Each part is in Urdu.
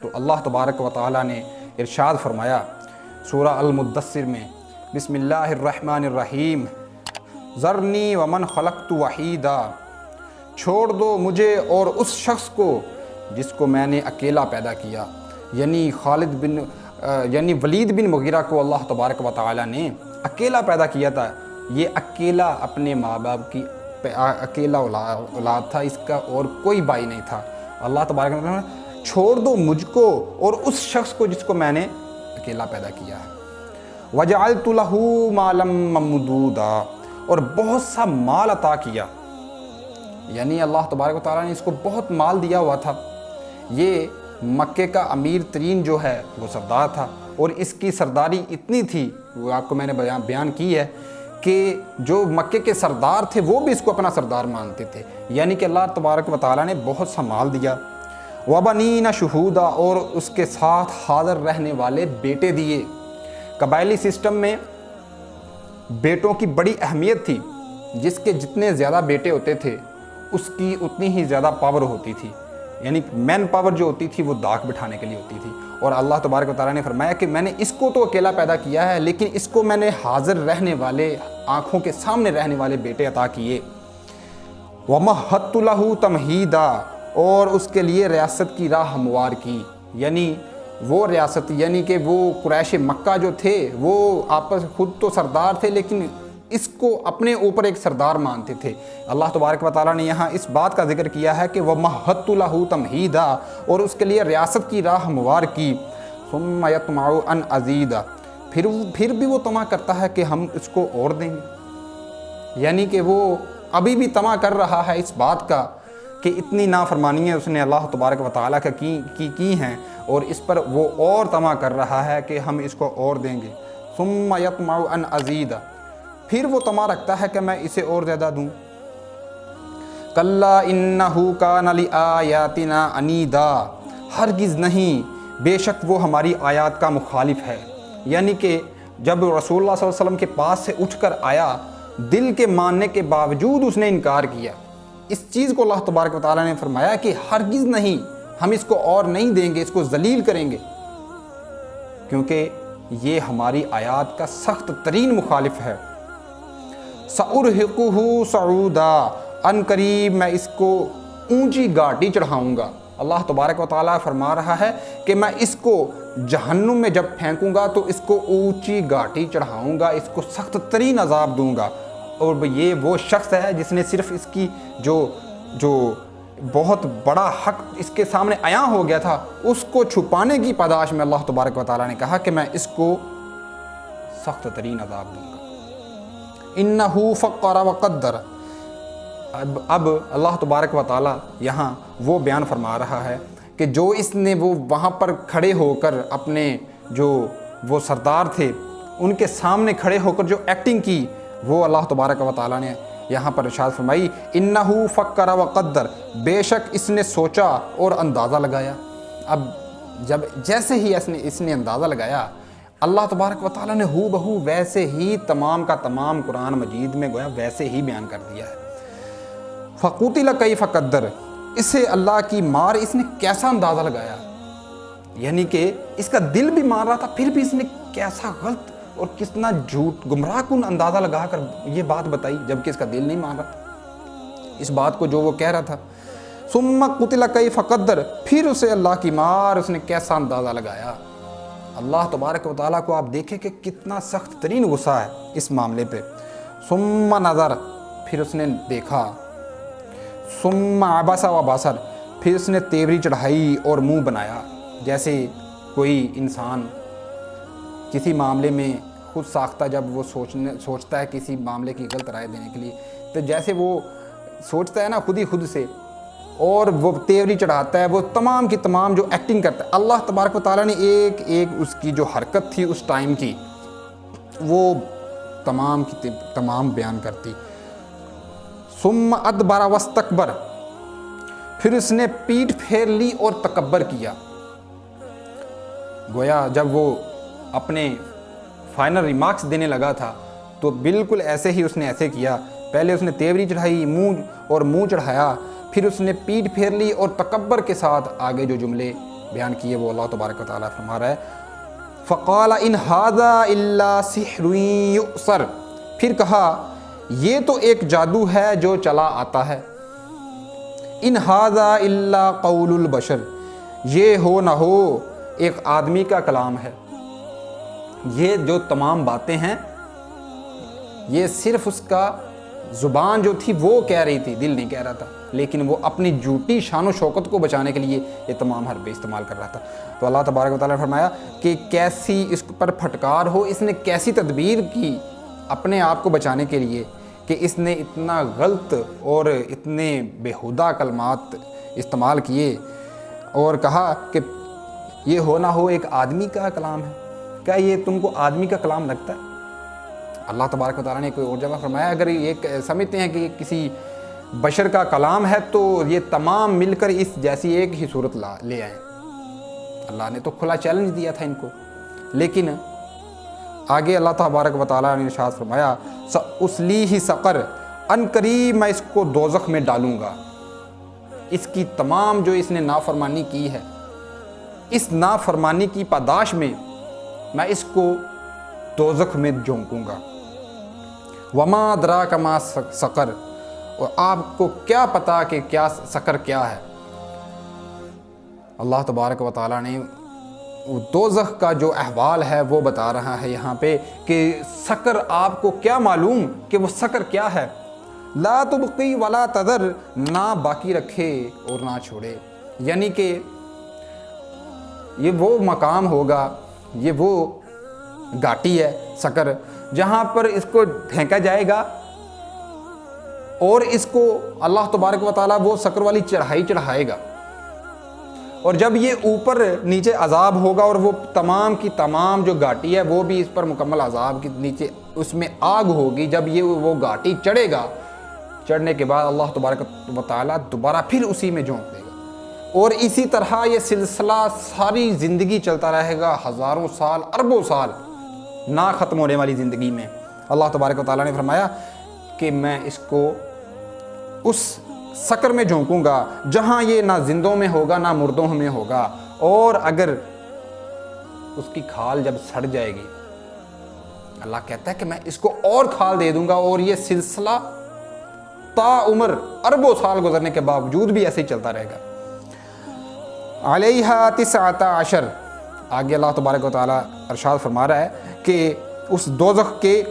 تو اللہ تبارک و تعالیٰ نے ارشاد فرمایا سورہ المدثر میں، بسم اللہ الرحمن الرحیم، ذرنی ومن خلقت وحیدا، چھوڑ دو مجھے اور اس شخص کو جس کو میں نے اکیلا پیدا کیا، یعنی ولید بن مغیرہ کو اللہ تبارک و تعالیٰ نے اکیلا پیدا کیا تھا۔ یہ اکیلا اپنے ماں باپ کی اکیلا اولاد تھا، اس کا اور کوئی بھائی نہیں تھا۔ اللہ تبارک و تعالیٰ نے چھوڑ دو مجھ کو اور اس شخص کو جس کو میں نے اکیلا پیدا کیا ہے۔ وَجَعَلْتُ لَهُ مَالًا مَمْدُودًا، اور بہت سا مال عطا کیا، یعنی اللہ تبارک و تعالیٰ نے اس کو بہت مال دیا ہوا تھا۔ یہ مکے کا امیر ترین جو ہے وہ سردار تھا، اور اس کی سرداری اتنی تھی، وہ آپ کو میں نے بیان کی ہے کہ جو مکے کے سردار تھے وہ بھی اس کو اپنا سردار مانتے تھے، یعنی کہ اللہ تبارک و تعالیٰ نے بہت سا مال دیا۔ وَبَنِينَ شُهُودًا، اور اس کے ساتھ حاضر رہنے والے بیٹے دیے۔ قبائلی سسٹم میں بیٹوں کی بڑی اہمیت تھی، جس کے جتنے زیادہ بیٹے ہوتے تھے اس کی اتنی ہی زیادہ پاور ہوتی تھی، یعنی مین پاور جو ہوتی تھی وہ داغ بٹھانے کے لیے ہوتی تھی۔ اور اللہ تبارک و تعالیٰ نے فرمایا کہ میں نے اس کو تو اکیلا پیدا کیا ہے، لیکن اس کو میں نے حاضر رہنے والے، آنکھوں کے سامنے رہنے والے بیٹے عطا کیے۔ وَمَهَّدتُّ لَهُ تَمْهِيدًا، اور اس کے لیے ریاست کی راہ ہموار کی، یعنی وہ ریاست، یعنی کہ وہ قریش مکہ جو تھے وہ آپس خود تو سردار تھے لیکن اس کو اپنے اوپر ایک سردار مانتے تھے۔ اللہ تبارک و تعالیٰ نے یہاں اس بات کا ذکر کیا ہے کہ وَمَهَّدتُّ لَهُ تَمْهِيدًا، اور اس کے لیے ریاست کی راہ ہموار کی۔ ثُمَّ يَطْمَعُ أَنْ أَزِيدَ، پھر بھی وہ طمع کرتا ہے کہ ہم اس کو اور دیں گے، یعنی کہ وہ ابھی بھی طمع کر رہا ہے اس بات کا کہ اتنی نافرمانیاں اس نے اللہ تبارک و تعالیٰ کی ہیں، اور اس پر وہ اور طمع کر رہا ہے کہ ہم اس کو اور دیں گے۔ ثُمَّ يَطْمَعُ أَنْ أَزِيدَ، پھر وہ طمع رکھتا ہے کہ میں اسے اور زیادہ دوں۔ کَلَّا إِنَّهُ كَانَ لِآيَاتِنَا عَنِيدًا، ہرگز نہیں، بے شک وہ ہماری آیات کا مخالف ہے، یعنی کہ جب رسول اللہ صلی اللہ علیہ وسلم کے پاس سے اٹھ کر آیا، دل کے ماننے کے باوجود اس نے انکار کیا۔ اس چیز کو اللہ تبارک و تعالیٰ نے فرمایا کہ ہرگز نہیں، ہم اس کو اور نہیں دیں گے، اس کو ذلیل کریں گے، کیونکہ یہ ہماری آیات کا سخت ترین مخالف ہے۔ سَأُرْهِقُهُ صَعُودًا، ان قریب میں اس کو اونچی گھاٹی چڑھاؤں گا۔ اللہ تبارک و تعالیٰ فرما رہا ہے کہ میں اس کو جہنم میں جب پھینکوں گا تو اس کو اونچی گھاٹی چڑھاؤں گا، اس کو سخت ترین عذاب دوں گا۔ اور یہ وہ شخص ہے جس نے صرف اس کی جو بہت بڑا حق اس کے سامنے عیاں ہو گیا تھا، اس کو چھپانے کی پاداش میں اللہ تبارک و تعالیٰ نے کہا کہ میں اس کو سخت ترین عذاب دوں گا۔ اِنَّهُ فَقَّرَ وَقَدَّرَ، اب اللہ تبارک و تعالیٰ یہاں وہ بیان فرما رہا ہے کہ جو اس نے وہ وہاں پر کھڑے ہو کر اپنے جو وہ سردار تھے ان کے سامنے کھڑے ہو کر جو ایکٹنگ کی، وہ اللہ تبارک و تعالیٰ نے یہاں پر ارشاد فرمائی، اِنَّهُ فَقَّرَ وَقَدَّرَ، بے شک اس نے سوچا اور اندازہ لگایا۔ اب جب جیسے ہی اس نے اندازہ لگایا، اللہ تبارک و تعالیٰ نے ہو بہو ویسے ہی تمام کا تمام قرآن مجید میں گویا ویسے ہی بیان کر دیا ہے۔ فَقُتِلَ كَيْفَ قَدَّرَ، اسے اللہ کی مار اس نے کیسا اندازہ لگایا، یعنی کہ اس کا دل بھی مان رہا تھا، پھر بھی اس نے کیسا غلط اور کتنا جھوٹ گمراہ کن اندازہ لگا کر یہ بات بتائی، جبکہ اس کا دل نہیں مان رہا اس بات کو جو وہ کہہ رہا تھا۔ ثُمَّ قُتِلَ كَيْفَ قَدَّرَ، پھر اسے اللہ کی مار اس نے کیسا اندازہ لگایا۔ اللہ تبارک و تعالیٰ کو آپ دیکھیں کہ کتنا سخت ترین غصہ ہے اس معاملے پہ۔ ثُمَّ نَظَرَ، پھر اس نے دیکھا۔ ثُمَّ عَبَسَ وَبَصَرَ، پھر اس نے تیوری چڑھائی اور منہ بنایا، جیسے کوئی انسان کسی معاملے میں خود ساختہ جب وہ سوچتا ہے کسی معاملے کی غلط رائے دینے کے لیے، تو جیسے وہ سوچتا ہے نا خود سے، اور وہ تیوری چڑھاتا ہے، وہ تمام کی تمام جو ایکٹنگ کرتا ہے، اللہ تبارک و تعالیٰ نے ایک اس کی جو حرکت تھی اس ٹائم کی، وہ تمام کی تمام بیان کرتی۔ ثم ادبر واستکبر، پھر اس نے پیٹھ پھیر لی اور تکبر کیا۔ گویا جب وہ اپنے فائنل ریمارکس دینے لگا تھا تو بالکل ایسے ہی اس نے ایسے کیا، پہلے اس نے تیوری چڑھائی، منہ چڑھایا، پھر اس نے پیٹھ پھیر لی اور تکبر کے ساتھ آگے جو جملے بیان کیے وہ اللہ تبارک و تعالیٰ فرما رہا ہے فقال ان ھذا الا سحر یؤثر، پھر کہا یہ تو ایک جادو ہے جو چلا آتا ہے، ان ھذا الا قول البشر، یہ ہو نہ ہو ایک آدمی کا کلام ہے، یہ جو تمام باتیں ہیں یہ صرف اس کا زبان جو تھی وہ کہہ رہی تھی، دل نہیں کہہ رہا تھا، لیکن وہ اپنی جھوٹی شان و شوکت کو بچانے کے لیے یہ تمام حربے استعمال کر رہا تھا۔ تو اللہ تبارک و تعالیٰ نے فرمایا کہ کیسی اس پر پھٹکار ہو، اس نے کیسی تدبیر کی اپنے آپ کو بچانے کے لیے کہ اس نے اتنا غلط اور اتنے بیہودہ کلمات استعمال کیے اور کہا کہ یہ ہو نہ ہو ایک آدمی کا کلام ہے۔ کیا یہ تم کو آدمی کا کلام لگتا ہے؟ اللہ تبارک و تعالیٰ نے کوئی اور جگہ فرمایا اگر یہ سمجھتے ہیں کہ یہ کسی بشر کا کلام ہے تو یہ تمام مل کر اس جیسی ایک ہی صورت لے آئیں۔ اللہ نے تو کھلا چیلنج دیا تھا ان کو، لیکن آگے اللہ تبارک و تعالیٰ نے ارشاد فرمایا سأصلیہ سقر، ان قریب میں اس کو دوزخ میں ڈالوں گا۔ اس کی تمام جو اس نے نافرمانی کی ہے، اس نافرمانی کی پاداش میں میں اس کو دوزخ میں جھونکوں گا۔ وما ادراک ما سقر، اور آپ کو کیا پتا کہ کیا سقر کیا ہے۔ اللہ تبارک و تعالیٰ نے دوزخ کا جو احوال ہے وہ بتا رہا ہے یہاں پہ کہ سقر آپ کو کیا معلوم کہ وہ سقر کیا ہے۔ لا تبقی ولا تذر، نہ باقی رکھے اور نہ چھوڑے، یعنی کہ یہ وہ مقام ہوگا، یہ وہ گھاٹی ہے سقر جہاں پر اس کو پھینکا جائے گا اور اس کو اللہ تبارک و تعالیٰ وہ سقر والی چڑھائی چڑھائے گا، اور جب یہ اوپر نیچے عذاب ہوگا اور وہ تمام کی تمام جو گھاٹی ہے وہ بھی اس پر مکمل عذاب کے نیچے اس میں آگ ہوگی، جب یہ وہ گھاٹی چڑھے گا، چڑھنے کے بعد اللہ تبارک و تعالیٰ دوبارہ پھر اسی میں جھونک دے گا، اور اسی طرح یہ سلسلہ ساری زندگی چلتا رہے گا، ہزاروں سال اربوں سال نہ ختم ہونے والی زندگی میں۔ اللہ تبارک و تعالیٰ نے فرمایا کہ میں اس کو اس سقر میں جھونکوں گا جہاں یہ نہ زندوں میں ہوگا نہ مردوں میں ہوگا، اور اگر اس کی کھال جب سڑ جائے گی، اللہ کہتا ہے کہ میں اس کو اور کھال دے دوں گا، اور یہ سلسلہ تا عمر اربوں سال گزرنے کے باوجود بھی ایسے ہی چلتا رہے گا۔ علیہا 19، آگے اللہ تبارک و تعالیٰ ارشاد فرما رہا ہے کہ اس دوزخ کے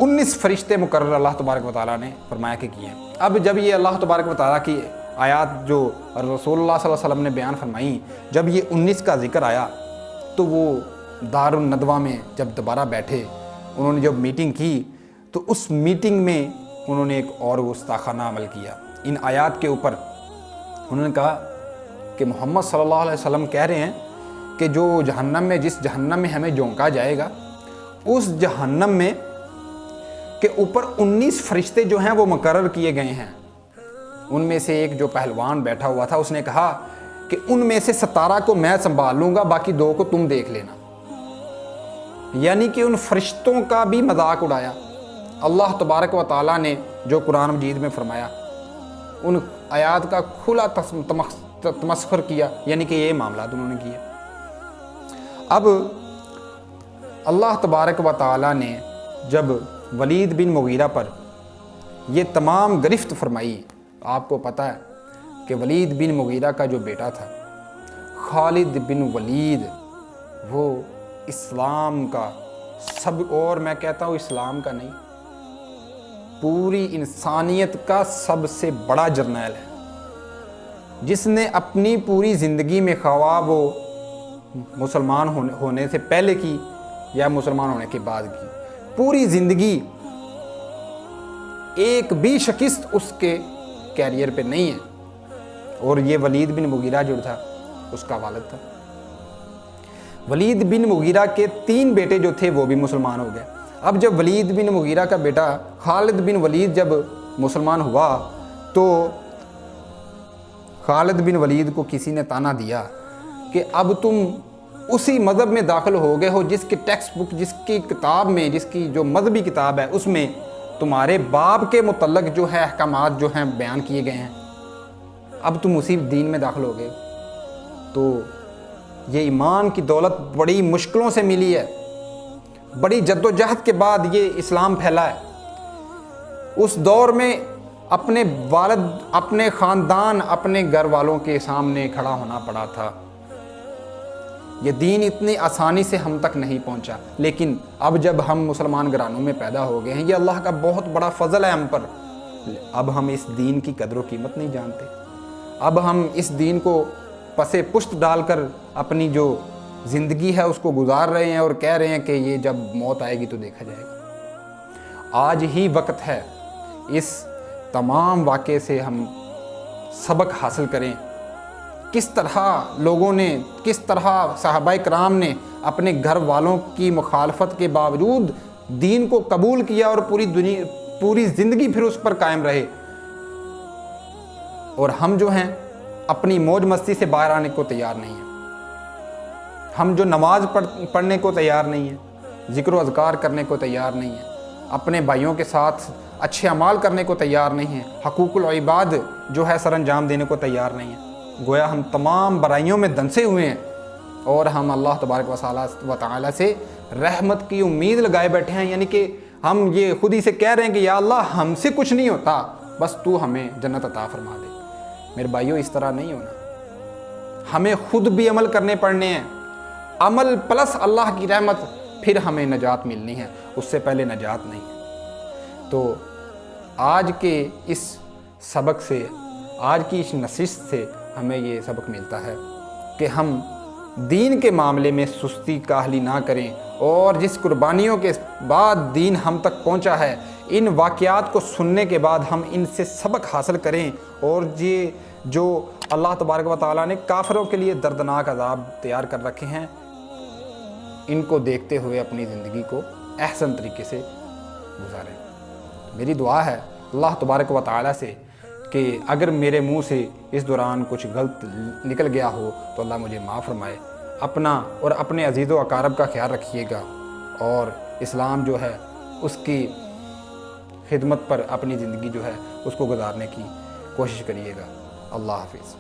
19 فرشتے مقرر اللہ تبارک و تعالیٰ نے فرمایا کہ کیے ہیں۔ اب جب یہ اللہ تبارک و تعالیٰ کی آیات جو رسول اللہ صلی اللہ علیہ وسلم نے بیان فرمائیں، جب یہ 19 کا ذکر آیا تو وہ دار الندوہ میں جب دوبارہ بیٹھے، انہوں نے جب میٹنگ کی تو اس میٹنگ میں انہوں نے ایک اور گستاخانہ عمل کیا ان آیات کے اوپر۔ انہوں نے کہا کہ محمد صلی اللہ علیہ وسلم کہہ رہے ہیں کہ جو جہنم میں جس جہنم میں ہمیں جھونکا جائے گا، اس جہنم میں کے اوپر 19 فرشتے جو ہیں وہ مقرر کیے گئے ہیں۔ ان میں سے ایک جو پہلوان بیٹھا ہوا تھا اس نے کہا کہ ان میں سے 17 کو میں سنبھال لوں گا، باقی 2 کو تم دیکھ لینا، یعنی کہ ان فرشتوں کا بھی مذاق اڑایا۔ اللہ تبارک و تعالیٰ نے جو قرآن مجید میں فرمایا ان آیات کا کھلا تمسخر کیا، یعنی کہ یہ معاملات انہوں نے کیے۔ اب اللہ تبارک و تعالیٰ نے جب ولید بن مغیرہ پر یہ تمام گرفت فرمائی، آپ کو پتہ ہے کہ ولید بن مغیرہ کا جو بیٹا تھا خالد بن ولید، وہ اسلام کا اور میں کہتا ہوں اسلام کا نہیں، پوری انسانیت کا سب سے بڑا جرنیل ہے، جس نے اپنی پوری زندگی میں خواہ وہ مسلمان ہونے سے پہلے کی یا مسلمان ہونے کے بعد کی، پوری زندگی ایک بھی شکست اس کے کیریئر پہ نہیں ہے، اور یہ ولید بن مغیرہ جو تھا اس کا والد تھا۔ ولید بن مغیرہ کے 3 بیٹے جو تھے وہ بھی مسلمان ہو گئے۔ اب جب ولید بن مغیرہ کا بیٹا خالد بن ولید جب مسلمان ہوا تو خالد بن ولید کو کسی نے تانا دیا کہ اب تم اسی مذہب میں داخل ہو گئے ہو جس کے ٹیکسٹ بک، جس کی کتاب میں، جس کی جو مذہبی کتاب ہے اس میں تمہارے باپ کے متعلق جو ہے احکامات جو ہیں بیان کیے گئے ہیں، اب تم اسی دین میں داخل ہو گئے۔ تو یہ ایمان کی دولت بڑی مشکلوں سے ملی ہے، بڑی جدوجہد کے بعد یہ اسلام پھیلا ہے۔ اس دور میں اپنے والد، اپنے خاندان، اپنے گھر والوں کے سامنے کھڑا ہونا پڑا تھا۔ یہ دین اتنی آسانی سے ہم تک نہیں پہنچا، لیکن اب جب ہم مسلمان گھرانوں میں پیدا ہو گئے ہیں، یہ اللہ کا بہت بڑا فضل ہے ہم پر۔ اب ہم اس دین کی قدر و قیمت نہیں جانتے، اب ہم اس دین کو پسے پشت ڈال کر اپنی جو زندگی ہے اس کو گزار رہے ہیں اور کہہ رہے ہیں کہ یہ جب موت آئے گی تو دیکھا جائے گا۔ آج ہی وقت ہے اس تمام واقعے سے ہم سبق حاصل کریں، کس طرح لوگوں نے، کس طرح صحابہ کرام نے اپنے گھر والوں کی مخالفت کے باوجود دین کو قبول کیا اور پوری زندگی پھر اس پر قائم رہے، اور ہم جو ہیں اپنی موج مستی سے باہر آنے کو تیار نہیں ہیں۔ ہم جو نماز پڑھنے کو تیار نہیں ہیں، ذکر و اذکار کرنے کو تیار نہیں ہیں، اپنے بھائیوں کے ساتھ اچھے اعمال کرنے کو تیار نہیں ہیں، حقوق العباد جو ہے سر انجام دینے کو تیار نہیں ہیں، گویا ہم تمام برائیوں میں دنسے ہوئے ہیں، اور ہم اللہ تبارک و تعالی سے رحمت کی امید لگائے بیٹھے ہیں۔ یعنی کہ ہم یہ خود ہی سے کہہ رہے ہیں کہ یا اللہ ہم سے کچھ نہیں ہوتا، بس تو ہمیں جنت عطا فرما دے۔ میرے بھائیوں، اس طرح نہیں ہونا، ہمیں خود بھی عمل کرنے پڑنے ہیں، عمل پلس اللہ کی رحمت، پھر ہمیں نجات ملنی ہے، اس سے پہلے نجات نہیں ہے۔ تو آج کے اس سبق سے، آج کی اس نشست سے ہمیں یہ سبق ملتا ہے کہ ہم دین کے معاملے میں سستی کاہلی نہ کریں، اور جس قربانیوں کے بعد دین ہم تک پہنچا ہے، ان واقعات کو سننے کے بعد ہم ان سے سبق حاصل کریں، اور یہ جو اللہ تبارک و تعالیٰ نے کافروں کے لیے دردناک عذاب تیار کر رکھے ہیں، ان کو دیکھتے ہوئے اپنی زندگی کو احسن طریقے سے گزاریں۔ میری دعا ہے اللہ تبارک و تعالیٰ سے کہ اگر میرے منہ سے اس دوران کچھ غلط نکل گیا ہو تو اللہ مجھے معاف فرمائے۔ اپنا اور اپنے عزیز و اقارب کا خیال رکھیے گا، اور اسلام جو ہے اس کی خدمت پر اپنی زندگی جو ہے اس کو گزارنے کی کوشش کریے گا۔ اللہ حافظ۔